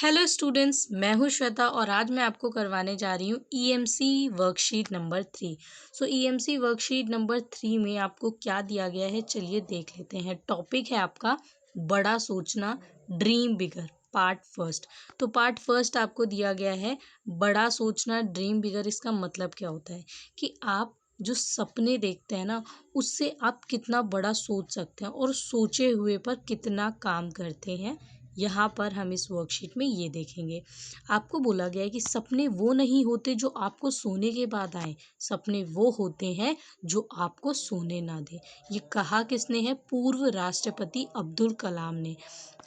Hello students, मैं हूं श्वेता और आज मैं आपको करवाने जा रही हूं EMC worksheet number 3। EMC worksheet number 3 में आपको क्या दिया गया है, चलिए देख लेते हैं। टॉपिक है आपका बड़ा सोचना, ड्रीम बिगर, पार्ट फर्स्ट। तो पार्ट फर्स्ट आपको दिया गया है बड़ा सोचना, ड्रीम बिगर। इसका मतलब क्या होता है कि आप जो सपने देखते हैं ना, उससे आप कितना बड़ा सोच सकते हैं और सोचे हुए पर कितना काम करते हैं। यहाँ पर हम इस वर्कशीट में ये देखेंगे। आपको बोला गया है कि सपने वो नहीं होते जो आपको सोने के बाद आए, सपने वो होते हैं जो आपको सोने ना दे। ये कहा किसने है? पूर्व राष्ट्रपति अब्दुल कलाम ने।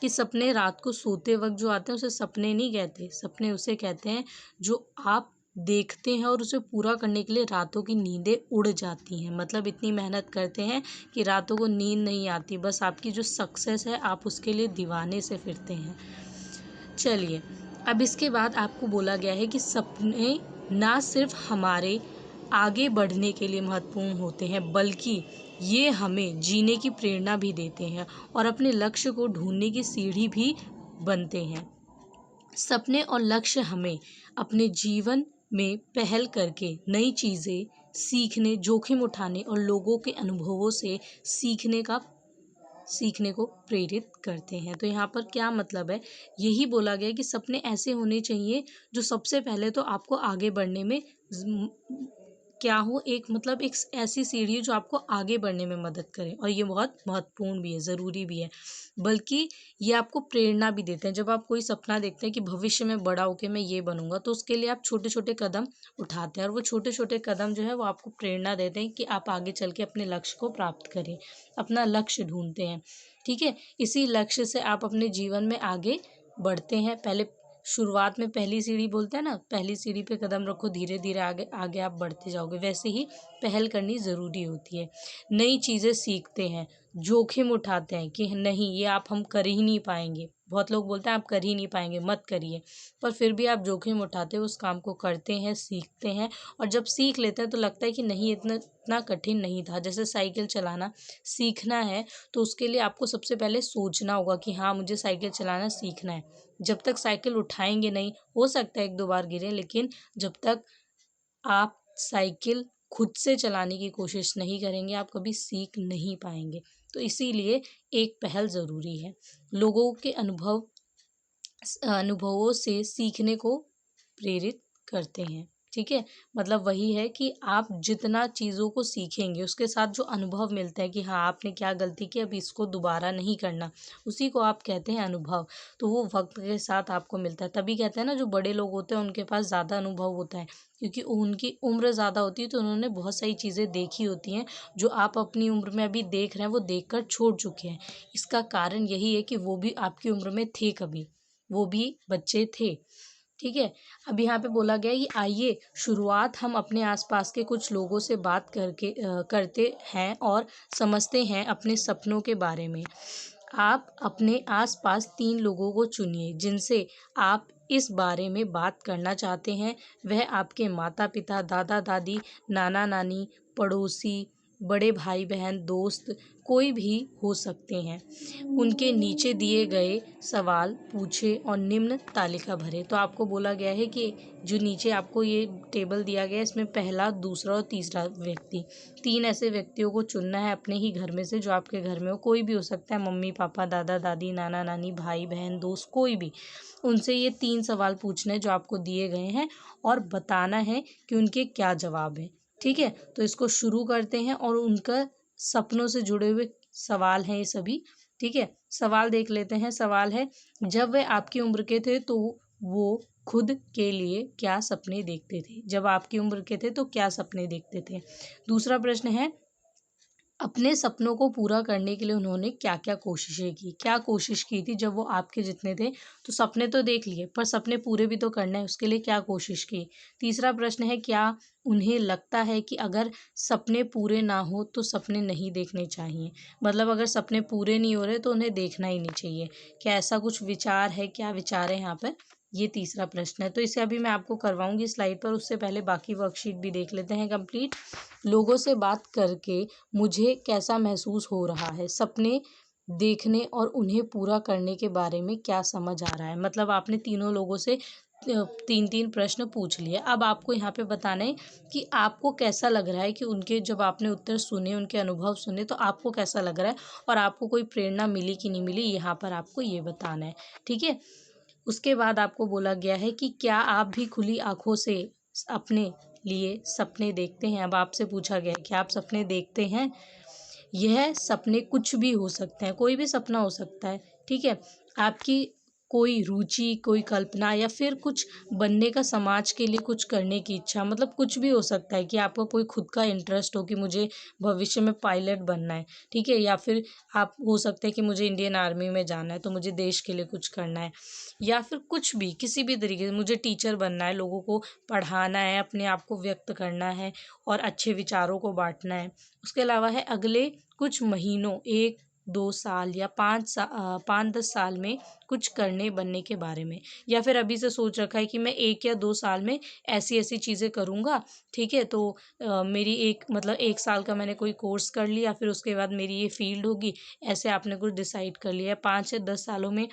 कि सपने रात को सोते वक्त जो आते हैं उसे सपने नहीं कहते, सपने उसे कहते हैं जो आप देखते हैं और उसे पूरा करने के लिए रातों की नींदें उड़ जाती हैं। मतलब इतनी मेहनत करते हैं कि रातों को नींद नहीं आती, बस आपकी जो सक्सेस है आप उसके लिए दीवाने से फिरते हैं। चलिए, अब इसके बाद आपको बोला गया है कि सपने ना सिर्फ हमारे आगे बढ़ने के लिए महत्वपूर्ण होते हैं, बल्कि ये हमें जीने की प्रेरणा भी देते हैं और अपने लक्ष्य को ढूंढने की सीढ़ी भी बनते हैं। सपने और लक्ष्य हमें अपने जीवन में पहल करके नई चीज़ें सीखने, जोखिम उठाने और लोगों के अनुभवों से सीखने को प्रेरित करते हैं। तो यहाँ पर क्या मतलब है? यही बोला गया है कि सपने ऐसे होने चाहिए जो सबसे पहले तो आपको आगे बढ़ने में क्या हो, एक मतलब एक ऐसी सीढ़ी जो आपको आगे बढ़ने में मदद करे, और ये बहुत महत्वपूर्ण भी है, ज़रूरी भी है। बल्कि ये आपको प्रेरणा भी देते हैं। जब आप कोई सपना देखते हैं कि भविष्य में बड़ा होकर मैं ये बनूंगा, तो उसके लिए आप छोटे छोटे कदम उठाते हैं और वो छोटे छोटे कदम जो है वो आपको प्रेरणा देते हैं कि आप आगे चल के अपने लक्ष्य को प्राप्त करें, अपना लक्ष्य ढूंढते हैं। ठीक है, इसी लक्ष्य से आप अपने जीवन में आगे बढ़ते हैं। पहले शुरुआत में पहली सीढ़ी बोलते हैं ना, पहली सीढ़ी पे कदम रखो, धीरे धीरे आगे आगे आप बढ़ते जाओगे। वैसे ही पहल करनी ज़रूरी होती है। नई चीज़ें सीखते हैं, जोखिम उठाते हैं कि नहीं ये हम कर ही नहीं पाएंगे। बहुत लोग बोलते हैं आप कर ही नहीं पाएंगे, मत करिए, पर फिर भी आप जोखिम उठाते हो, उस काम को करते हैं, सीखते हैं। और जब सीख लेते हैं तो लगता है कि नहीं, इतना कठिन नहीं था। जैसे साइकिल चलाना सीखना है तो उसके लिए आपको सबसे पहले सोचना होगा कि हाँ, मुझे साइकिल चलाना सीखना है। जब तक साइकिल उठाएंगे नहीं, हो सकता है एक दो बार गिरे, लेकिन जब तक आप साइकिल खुद से चलाने की कोशिश नहीं करेंगे, आप कभी सीख नहीं पाएंगे। तो इसीलिए एक पहल ज़रूरी है। लोगों के अनुभवों से सीखने को प्रेरित करते हैं। ठीक है, मतलब वही है कि आप जितना चीज़ों को सीखेंगे उसके साथ जो अनुभव मिलता है कि हाँ आपने क्या गलती की, अब इसको दोबारा नहीं करना, उसी को आप कहते हैं अनुभव। तो वो वक्त के साथ आपको मिलता है। तभी कहते हैं ना, जो बड़े लोग होते हैं उनके पास ज़्यादा अनुभव होता है, क्योंकि उनकी उम्र ज़्यादा होती है, तो उन्होंने बहुत सारी चीज़ें देखी होती हैं जो आप अपनी उम्र में अभी देख रहे हैं, वो देख कर छोड़ चुके हैं। इसका कारण यही है कि वो भी आपकी उम्र में थे, कभी वो भी बच्चे थे। ठीक है, अब यहाँ पे बोला गया है कि आइए शुरुआत हम अपने आसपास के कुछ लोगों से बात करते हैं और समझते हैं अपने सपनों के बारे में। आप अपने आसपास 3 लोगों को चुनिए जिनसे आप इस बारे में बात करना चाहते हैं। वह आपके माता पिता, दादा दादी, नाना नानी, पड़ोसी, बड़े भाई बहन, दोस्त, कोई भी हो सकते हैं। उनके नीचे दिए गए सवाल पूछे और निम्न तालिका भरे। तो आपको बोला गया है कि जो नीचे आपको ये टेबल दिया गया है, इसमें पहला, दूसरा और तीसरा व्यक्ति, 3 ऐसे व्यक्तियों को चुनना है अपने ही घर में से, जो आपके घर में हो। कोई भी हो सकता है, मम्मी पापा, दादा दादी, नाना नानी, भाई बहन, दोस्त, कोई भी। उनसे ये 3 सवाल पूछने हैं जो आपको दिए गए हैं और बताना है कि उनके क्या जवाब हैं। ठीक है, तो इसको शुरू करते हैं और उनका सपनों से जुड़े हुए सवाल हैं ये सभी। ठीक है, सवाल देख लेते हैं। सवाल है, जब वे आपकी उम्र के थे तो वो खुद के लिए क्या सपने देखते थे? जब आपकी उम्र के थे तो क्या सपने देखते थे? दूसरा प्रश्न है, अपने सपनों को पूरा करने के लिए उन्होंने क्या क्या कोशिशें की, क्या कोशिश की थी जब वो आपके जितने थे? तो सपने तो देख लिए, पर सपने पूरे भी तो करने हैं, उसके लिए क्या कोशिश की? तीसरा प्रश्न है, क्या उन्हें लगता है कि अगर सपने पूरे ना हो तो सपने नहीं देखने चाहिए? मतलब अगर सपने पूरे नहीं हो रहे तो उन्हें देखना ही नहीं चाहिए। क्या ऐसा कुछ विचार है? क्या विचार है यहाँ पर? ये तीसरा प्रश्न है। तो इसे अभी मैं आपको करवाऊंगी स्लाइड पर, उससे पहले बाकी वर्कशीट भी देख लेते हैं कंप्लीट। लोगों से बात करके मुझे कैसा महसूस हो रहा है? सपने देखने और उन्हें पूरा करने के बारे में क्या समझ आ रहा है। मतलब आपने तीनों लोगों से 3-3 प्रश्न पूछ लिए। अब आपको यहाँ पे बताना है कि आपको कैसा लग रहा है कि उनके जब आपने उत्तर सुने, उनके अनुभव सुने तो आपको कैसा लग रहा है और आपको कोई प्रेरणा मिली कि नहीं मिली, यहाँ पर आपको ये बताना है, ठीक है? उसके बाद आपको बोला गया है कि क्या आप भी खुली आँखों से अपने लिए सपने देखते हैं? अब आपसे पूछा गया है, क्या आप सपने देखते हैं? यह सपने कुछ भी हो सकते हैं, कोई भी सपना हो सकता है, ठीक है? आपकी कोई रुचि, कोई कल्पना या फिर कुछ बनने का, समाज के लिए कुछ करने की इच्छा, मतलब कुछ भी हो सकता है कि आपका कोई खुद का इंटरेस्ट हो कि मुझे भविष्य में पायलट बनना है, ठीक है? या फिर आप हो सकता है कि मुझे इंडियन आर्मी में जाना है, तो मुझे देश के लिए कुछ करना है, या फिर कुछ भी, किसी भी तरीके से मुझे टीचर बनना है, लोगों को पढ़ाना है, अपने आप को व्यक्त करना है और अच्छे विचारों को बाँटना है। उसके अलावा है अगले कुछ महीनों, 1-2 साल या 5-10 साल में कुछ करने बनने के बारे में, या फिर अभी से सोच रखा है कि मैं 1 या 2 साल में ऐसी-ऐसी चीज़ें करूँगा, ठीक है? तो मेरी एक मतलब 1 साल का मैंने कोई कोर्स कर लिया, फिर उसके बाद मेरी ये फ़ील्ड होगी, ऐसे आपने कुछ डिसाइड कर लिया है। 5 या 10 सालों में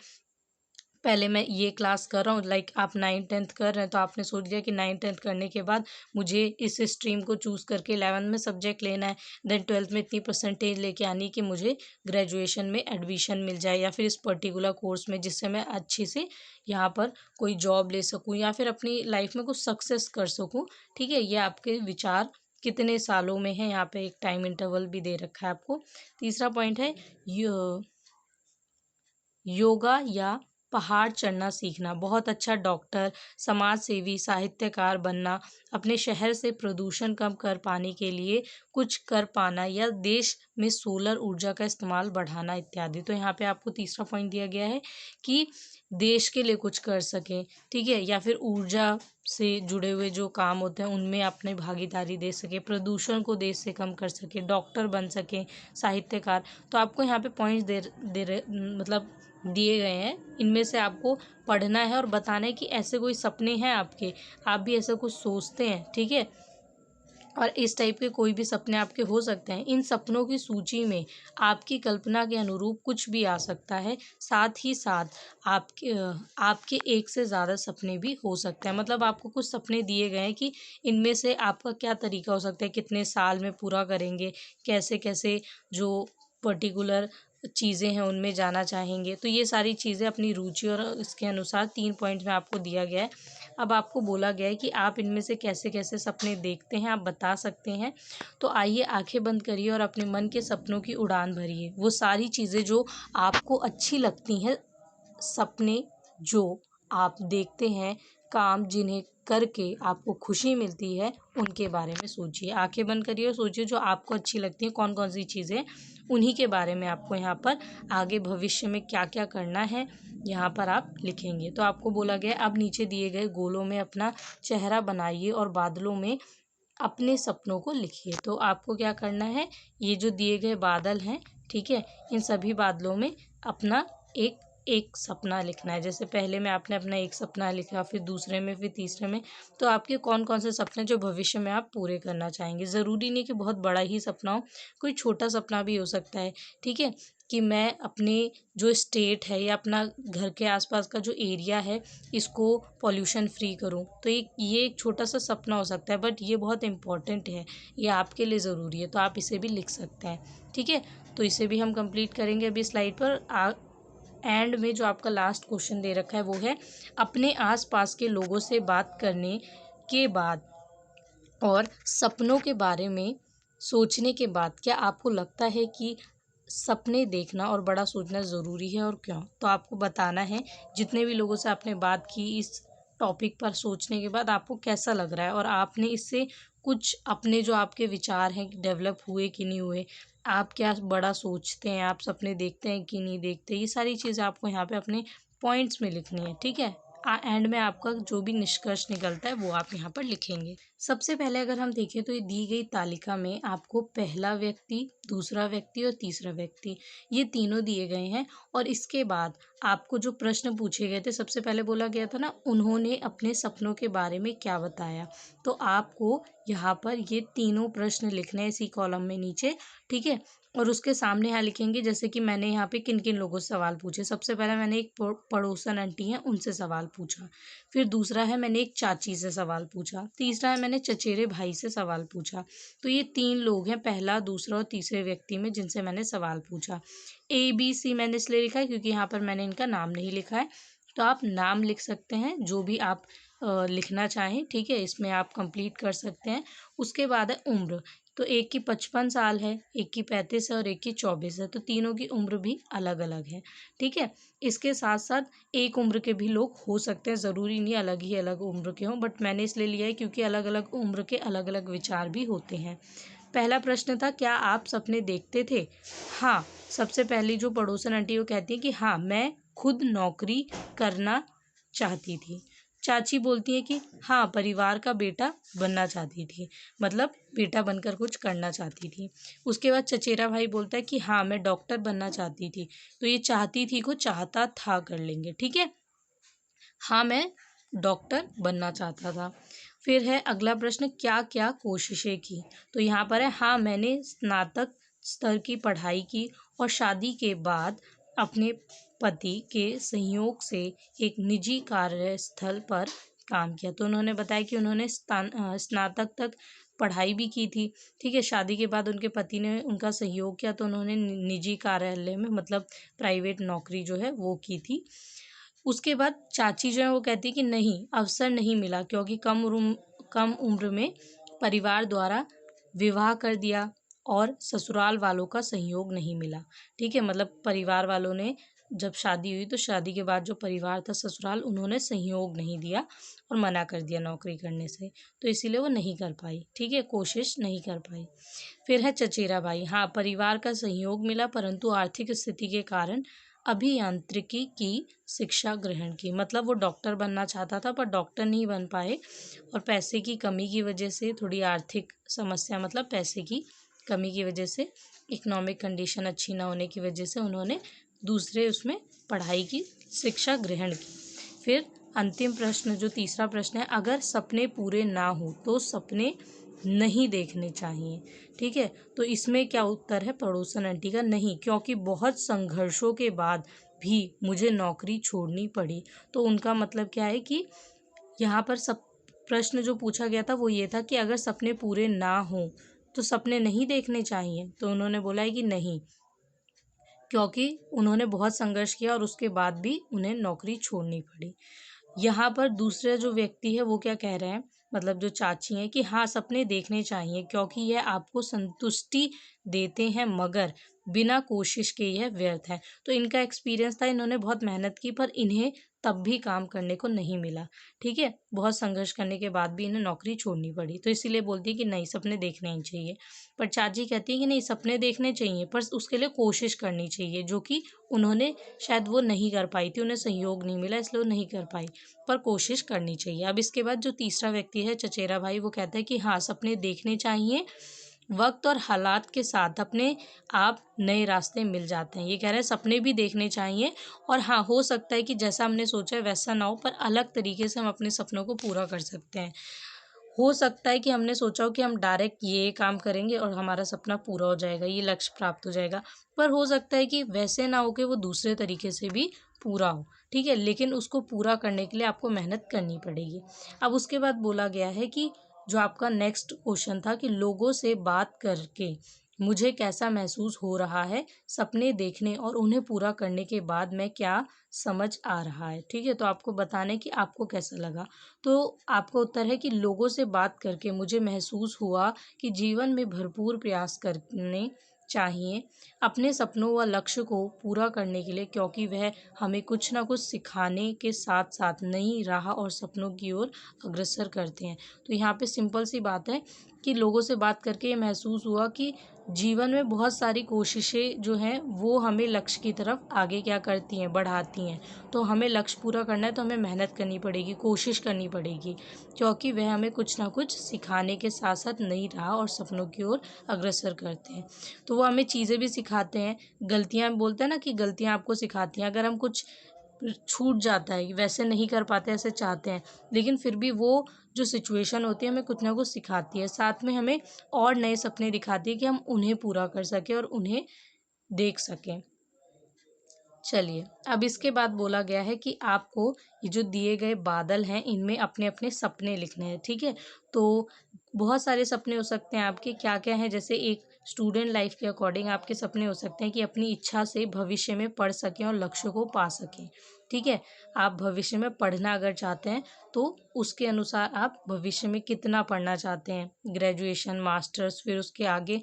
पहले मैं ये क्लास कर रहा हूँ, लाइक आप 9th-10th कर रहे हैं तो आपने सोच लिया कि 9th-10th करने के बाद मुझे इस स्ट्रीम को चूज़ करके 11th में सब्जेक्ट लेना है, देन 12th में इतनी परसेंटेज लेके आनी है कि मुझे ग्रेजुएशन में एडमिशन मिल जाए या फिर इस पर्टिकुलर कोर्स में, जिससे मैं अच्छे से यहाँ पर कोई जॉब ले सकूँ या फिर अपनी लाइफ में कुछ सक्सेस कर सकूँ, ठीक है? ये आपके विचार कितने सालों में है, यहाँ पे एक टाइम इंटरवल भी दे रखा है आपको। तीसरा पॉइंट है योगा या पहाड़ चढ़ना सीखना, बहुत अच्छा डॉक्टर, समाज सेवी, साहित्यकार बनना, अपने शहर से प्रदूषण कम कर पाने के लिए कुछ कर पाना या देश में सोलर ऊर्जा का इस्तेमाल बढ़ाना इत्यादि। तो यहाँ पे आपको तीसरा पॉइंट दिया गया है कि देश के लिए कुछ कर सकें, ठीक है? या फिर ऊर्जा से जुड़े हुए जो काम होते हैं उनमें अपनी भागीदारी दे सकें, प्रदूषण को देश से कम कर सकें, डॉक्टर बन सकें, साहित्यकार। तो आपको यहाँ पे पॉइंट्स दे रहे मतलब दिए गए हैं, इनमें से आपको पढ़ना है और बताना है कि ऐसे कोई सपने हैं आपके, आप भी ऐसा कुछ सोचते हैं, ठीक है? और इस टाइप के कोई भी सपने आपके हो सकते हैं। इन सपनों की सूची में आपकी कल्पना के अनुरूप कुछ भी आ सकता है, साथ ही साथ आपके एक से ज़्यादा सपने भी हो सकते हैं। मतलब आपको कुछ सपने दिए गए हैं कि इनमें से आपका क्या तरीका हो सकता है, कितने साल में पूरा करेंगे, कैसे-कैसे जो पर्टिकुलर चीज़ें हैं उनमें जाना चाहेंगे। तो ये सारी चीज़ें अपनी रुचि और इसके अनुसार 3 पॉइंट में आपको दिया गया है। अब आपको बोला गया है कि आप इनमें से कैसे-कैसे सपने देखते हैं, आप बता सकते हैं। तो आइए आँखें बंद करिए और अपने मन के सपनों की उड़ान भरिए। वो सारी चीज़ें जो आपको अच्छी लगती हैं, सपने जो आप देखते हैं, काम जिन्हें करके आपको खुशी मिलती है, उनके बारे में सोचिए। आँखें बंद करिए और सोचिए जो आपको अच्छी लगती हैं, कौन-कौन सी चीज़ें, उन्हीं के बारे में आपको यहाँ पर आगे भविष्य में क्या-क्या करना है, यहाँ पर आप लिखेंगे। तो आपको बोला गया है अब नीचे दिए गए गोलों में अपना चेहरा बनाइए और बादलों में अपने सपनों को लिखिए। तो आपको क्या करना है, ये जो दिए गए बादल हैं, ठीक है? इन सभी बादलों में अपना एक एक सपना लिखना है। जैसे पहले में आपने अपना एक सपना लिखा, फिर दूसरे में, फिर तीसरे में। तो आपके कौन-कौन से सपने जो भविष्य में आप पूरे करना चाहेंगे। ज़रूरी नहीं कि बहुत बड़ा ही सपना हो, कोई छोटा सपना भी हो सकता है, ठीक है? कि मैं अपने जो स्टेट है या अपना घर के आस-पास का जो एरिया है, इसको पॉल्यूशन फ्री करूँ। तो ये एक छोटा-सा सपना हो सकता है, बट ये बहुत इम्पोर्टेंट है, ये आपके लिए ज़रूरी है, तो आप इसे भी लिख सकते हैं, ठीक है? तो इसे भी हम कंप्लीट करेंगे अभी स्लाइड पर। एंड में जो आपका लास्ट क्वेश्चन दे रखा है वो है अपने आस-पास के लोगों से बात करने के बाद और सपनों के बारे में सोचने के बाद क्या आपको लगता है कि सपने देखना और बड़ा सोचना ज़रूरी है और क्यों? तो आपको बताना है, जितने भी लोगों से आपने बात की इस टॉपिक पर सोचने के बाद आपको कैसा लग रहा है और आपने इससे कुछ अपने जो आपके विचार हैं डेवलप हुए कि नहीं हुए? आप क्या बड़ा सोचते हैं, आप सपने देखते हैं कि नहीं देखते? ये सारी चीज़ें आपको यहाँ पे अपने पॉइंट्स में लिखनी है, ठीक है? एंड में आपका जो भी निष्कर्ष निकलता है वो आप यहाँ पर लिखेंगे। सबसे पहले अगर हम देखें तो ये दी गई तालिका में आपको पहला व्यक्ति, दूसरा व्यक्ति और तीसरा व्यक्ति, ये तीनों दिए गए हैं और इसके बाद आपको जो प्रश्न पूछे गए थे, सबसे पहले बोला गया था ना उन्होंने अपने सपनों के बारे में क्या बताया। तो आपको यहाँ पर ये तीनों प्रश्न लिखने हैं इसी कॉलम में नीचे, ठीक है? और उसके सामने यहाँ लिखेंगे जैसे कि मैंने यहाँ पे किन किन लोगों से सवाल पूछे। सबसे पहले मैंने एक पड़ोसन आंटी हैं उनसे सवाल पूछा, फिर दूसरा है मैंने एक चाची से सवाल पूछा, तीसरा है मैंने चचेरे भाई से सवाल पूछा। तो ये 3 लोग हैं, पहला, दूसरा और तीसरे व्यक्ति में, जिनसे मैंने सवाल पूछा। ABC मैंने इसलिए लिखा है क्योंकि यहाँ पर मैंने इनका नाम नहीं लिखा है। तो आप नाम लिख सकते हैं जो भी आप लिखना चाहें, ठीक है, इसमें आप कंप्लीट कर सकते हैं। उसके बाद है उम्र। तो एक की 55 साल है, एक की 35 है और एक की 24 है, तो तीनों की उम्र भी अलग अलग है, ठीक है। इसके साथ साथ एक उम्र के भी लोग हो सकते हैं, ज़रूरी नहीं अलग ही अलग उम्र के हों, बट मैंने इसलिए लिया है क्योंकि अलग अलग उम्र के अलग अलग विचार भी होते हैं। पहला प्रश्न था, क्या आप सपने देखते थे? हाँ। सबसे पहली जो पड़ोसन आंटी वो कहती है कि हाँ, मैं खुद नौकरी करना चाहती थी। चाची बोलती है कि हाँ, परिवार का बेटा बनना चाहती थी, मतलब बेटा बनकर कुछ करना चाहती थी। उसके बाद चचेरा भाई बोलता है कि हाँ, मैं डॉक्टर बनना चाहती थी। तो ये चाहती थी को चाहता था कर लेंगे, ठीक है। हाँ, मैं डॉक्टर बनना चाहता था। फिर है अगला प्रश्न, क्या क्या कोशिशें की? तो यहाँ पर है हाँ, मैंने स्नातक स्तर की पढ़ाई की और शादी के बाद अपने पति के सहयोग से एक निजी कार्यस्थल पर काम किया। तो उन्होंने बताया कि उन्होंने स्नातक तक पढ़ाई भी की थी, ठीक है। शादी के बाद उनके पति ने उनका सहयोग किया, तो उन्होंने निजी कार्यालय में, मतलब प्राइवेट नौकरी जो है वो की थी। उसके बाद चाची जो है वो कहती है कि नहीं, अवसर नहीं मिला क्योंकि कम उम्र में परिवार द्वारा विवाह कर दिया और ससुराल वालों का सहयोग नहीं मिला, ठीक है। मतलब परिवार वालों ने जब शादी हुई तो शादी के बाद जो परिवार था ससुराल, उन्होंने सहयोग नहीं दिया और मना कर दिया नौकरी करने से, तो इसीलिए वो नहीं कर पाई, ठीक है, कोशिश नहीं कर पाई। फिर है चचेरा भाई, हाँ, परिवार का सहयोग मिला परंतु आर्थिक स्थिति के कारण अभियांत्रिकी की शिक्षा ग्रहण की। मतलब वो डॉक्टर बनना चाहता था पर डॉक्टर नहीं बन पाए और पैसे की कमी की वजह से, थोड़ी आर्थिक समस्या, मतलब पैसे की कमी की वजह से, इकोनॉमिक कंडीशन अच्छी ना होने की वजह से उन्होंने दूसरे उसमें पढ़ाई की शिक्षा ग्रहण की। फिर अंतिम प्रश्न जो तीसरा प्रश्न है, अगर सपने पूरे ना हो तो सपने नहीं देखने चाहिए, ठीक है। तो इसमें क्या उत्तर है पड़ोसन आंटी का? नहीं, क्योंकि बहुत संघर्षों के बाद भी मुझे नौकरी छोड़नी पड़ी। तो उनका मतलब क्या है कि यहाँ पर सब प्रश्न जो पूछा गया था वो ये था कि अगर सपने पूरे ना हो तो सपने नहीं देखने चाहिए। तो उन्होंने बोला है कि नहीं, क्योंकि उन्होंने बहुत संघर्ष किया और उसके बाद भी उन्हें नौकरी छोड़नी पड़ी। यहाँ पर दूसरा जो व्यक्ति है वो क्या कह रहे हैं, मतलब जो चाची हैं, कि हाँ, सपने देखने चाहिए क्योंकि यह आपको संतुष्टि देते हैं मगर बिना कोशिश के यह व्यर्थ है। तो इनका एक्सपीरियंस था, इन्होंने बहुत मेहनत की पर इन्हें तब भी काम करने को नहीं मिला, ठीक है। बहुत संघर्ष करने के बाद भी इन्हें नौकरी छोड़नी पड़ी, तो इसीलिए बोलती है कि नहीं, सपने देखने ही चाहिए। पर चाची कहती है कि नहीं, सपने देखने चाहिए पर उसके लिए कोशिश करनी चाहिए, जो कि उन्होंने शायद वो नहीं कर पाई थी, उन्हें सहयोग नहीं मिला इसलिए वो नहीं कर पाई, पर कोशिश करनी चाहिए। अब इसके बाद जो तीसरा व्यक्ति है चचेरा भाई, वो कहता है कि हाँ, सपने देखने चाहिए, वक्त और हालात के साथ अपने आप नए रास्ते मिल जाते हैं। ये कह रहे हैं सपने भी देखने चाहिए और हाँ, हो सकता है कि जैसा हमने सोचा है वैसा ना हो, पर अलग तरीके से हम अपने सपनों को पूरा कर सकते हैं। हो सकता है कि हमने सोचा हो कि हम डायरेक्ट ये काम करेंगे और हमारा सपना पूरा हो जाएगा, ये लक्ष्य प्राप्त हो जाएगा, पर हो सकता है कि वैसे ना हो कि वो दूसरे तरीके से भी पूरा हो, ठीक है। लेकिन उसको पूरा करने के लिए आपको मेहनत करनी पड़ेगी। अब उसके बाद बोला गया है कि जो आपका नेक्स्ट क्वेश्चन था कि लोगों से बात करके मुझे कैसा महसूस हो रहा है, सपने देखने और उन्हें पूरा करने के बाद मैं क्या समझ आ रहा है, ठीक है। तो आपको बताना है कि आपको कैसा लगा। तो आपका उत्तर है कि लोगों से बात करके मुझे महसूस हुआ कि जीवन में भरपूर प्रयास करने चाहिए अपने सपनों व लक्ष्य को पूरा करने के लिए, क्योंकि वह हमें कुछ ना कुछ सिखाने के साथ साथ नई राह और सपनों की ओर अग्रसर करते हैं। तो यहाँ पे सिंपल सी बात है कि लोगों से बात करके ये महसूस हुआ कि जीवन में बहुत सारी कोशिशें जो हैं वो हमें लक्ष्य की तरफ आगे क्या करती हैं, बढ़ाती हैं। तो हमें लक्ष्य पूरा करना है तो हमें मेहनत करनी पड़ेगी, कोशिश करनी पड़ेगी, क्योंकि वह हमें कुछ ना कुछ सिखाने के साथ साथ नई राह और सपनों की ओर अग्रसर करते हैं। तो वो हमें चीज़ें भी सिखाते हैं, गलतियाँ बोलते हैं ना कि गलतियाँ आपको सिखाती हैं। अगर हम कुछ छूट जाता है, वैसे नहीं कर पाते ऐसे चाहते हैं, लेकिन फिर भी वो जो सिचुएशन होती है हमें कुछ ना कुछ सिखाती है, साथ में हमें और नए सपने दिखाती है कि हम उन्हें पूरा कर सकें और उन्हें देख सकें। चलिए, अब इसके बाद बोला गया है कि आपको ये जो दिए गए बादल हैं इनमें अपने अपने सपने लिखने हैं, ठीक है। तो बहुत सारे सपने हो सकते हैं आपके, क्या क्या हैं, जैसे एक स्टूडेंट लाइफ के अकॉर्डिंग आपके सपने हो सकते हैं कि अपनी इच्छा से भविष्य में पढ़ सकें और लक्ष्य को पा सकें, ठीक है। आप भविष्य में पढ़ना अगर चाहते हैं तो उसके अनुसार आप भविष्य में कितना पढ़ना चाहते हैं, ग्रेजुएशन, मास्टर्स, फिर उसके आगे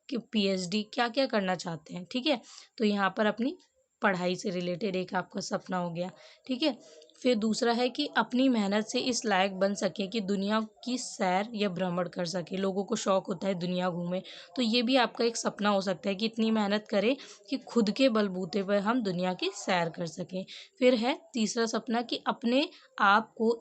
कि पीएचडी क्या क्या करना चाहते हैं, ठीक है। तो यहाँ पर अपनी पढ़ाई से रिलेटेड एक आपका सपना हो गया, ठीक है। फिर दूसरा है कि अपनी मेहनत से इस लायक बन सके कि दुनिया की सैर या भ्रमण कर सके, लोगों को शौक होता है दुनिया घूमे, तो ये भी आपका एक सपना हो सकता है कि इतनी मेहनत करें कि खुद के बलबूते पर हम दुनिया की सैर कर सकें। फिर है तीसरा सपना कि अपने आप को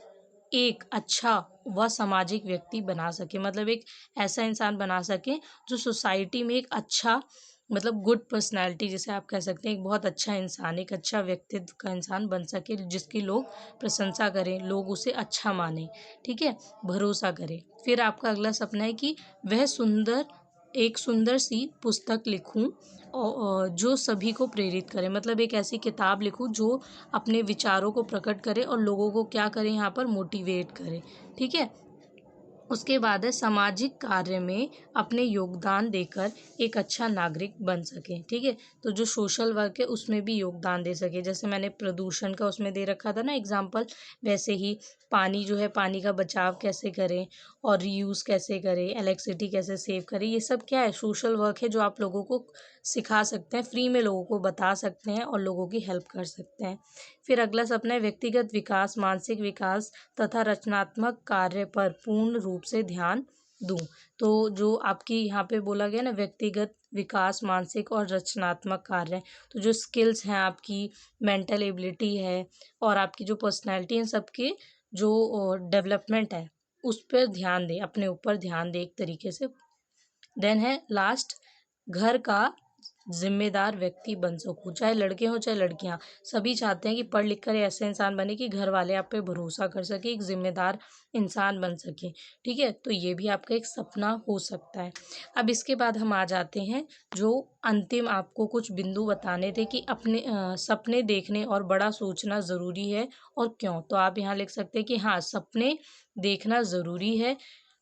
एक अच्छा व सामाजिक व्यक्ति बना सके, मतलब एक ऐसा इंसान बना सके जो सोसाइटी में एक अच्छा, मतलब गुड पर्सनैलिटी जिसे आप कह सकते हैं, एक बहुत अच्छा इंसान, एक अच्छा व्यक्तित्व का इंसान बन सके जिसकी लोग प्रशंसा करें, लोग उसे अच्छा माने, ठीक है, भरोसा करें। फिर आपका अगला सपना है कि वह एक सुंदर सी पुस्तक लिखूं और जो सभी को प्रेरित करे, मतलब एक ऐसी किताब लिखूं जो अपने विचारों को प्रकट करे और लोगों को क्या करे, यहाँ पर मोटिवेट करे, ठीक है। उसके बाद है सामाजिक कार्य में अपने योगदान देकर एक अच्छा नागरिक बन सके, ठीक है। तो जो सोशल वर्क है उसमें भी योगदान दे सके, जैसे मैंने प्रदूषण का उसमें दे रखा था ना एग्जाम्पल, वैसे ही पानी जो है, पानी का बचाव कैसे करें और रीयूज़ कैसे करें, इलेक्ट्रिसिटी कैसे सेव करें, ये सब क्या है, सोशल वर्क है जो आप लोगों को सिखा सकते हैं, फ्री में लोगों को बता सकते हैं और लोगों की हेल्प कर सकते हैं। फिर अगला सपना है व्यक्तिगत विकास, मानसिक विकास तथा रचनात्मक कार्य पर पूर्ण रूप से ध्यान दूं। तो जो आपकी यहाँ पे बोला गया ना, व्यक्तिगत विकास, मानसिक और रचनात्मक कार्य, तो जो स्किल्स हैं आपकी, मेंटल एबिलिटी है और आपकी जो पर्सनैलिटी है, सबके जो डेवलपमेंट है उस पर ध्यान दें, अपने ऊपर ध्यान दें एक तरीके से। देन है लास्ट, घर का जिम्मेदार व्यक्ति बन सकूं, चाहे लड़के हों चाहे लड़कियां, सभी चाहते हैं कि पढ़ लिख कर ऐसे इंसान बने कि घर वाले आप पे भरोसा कर सके, एक जिम्मेदार इंसान बन सके, ठीक है। तो ये भी आपका एक सपना हो सकता है। अब इसके बाद हम आ जाते हैं जो अंतिम आपको कुछ बिंदु बताने थे कि अपने सपने देखने और बड़ा सोचना ज़रूरी है और क्यों। तो आप यहाँ लिख सकते हैं कि हाँ, सपने देखना ज़रूरी है,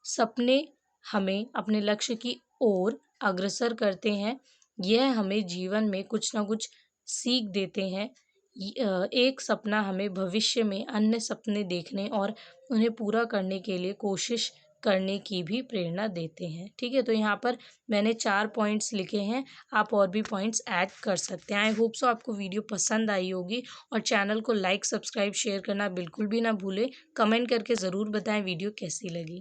सपने हमें अपने लक्ष्य की ओर अग्रसर करते हैं, यह हमें जीवन में कुछ ना कुछ सीख देते हैं। एक सपना हमें भविष्य में अन्य सपने देखने और उन्हें पूरा करने के लिए कोशिश करने की भी प्रेरणा देते हैं, ठीक है। तो यहाँ पर मैंने 4 पॉइंट्स लिखे हैं, आप और भी पॉइंट्स ऐड कर सकते हैं। आई होप सो आपको वीडियो पसंद आई होगी और चैनल को लाइक, सब्सक्राइब, शेयर करना बिल्कुल भी ना भूलें। कमेंट करके ज़रूर बताएं वीडियो कैसी लगी।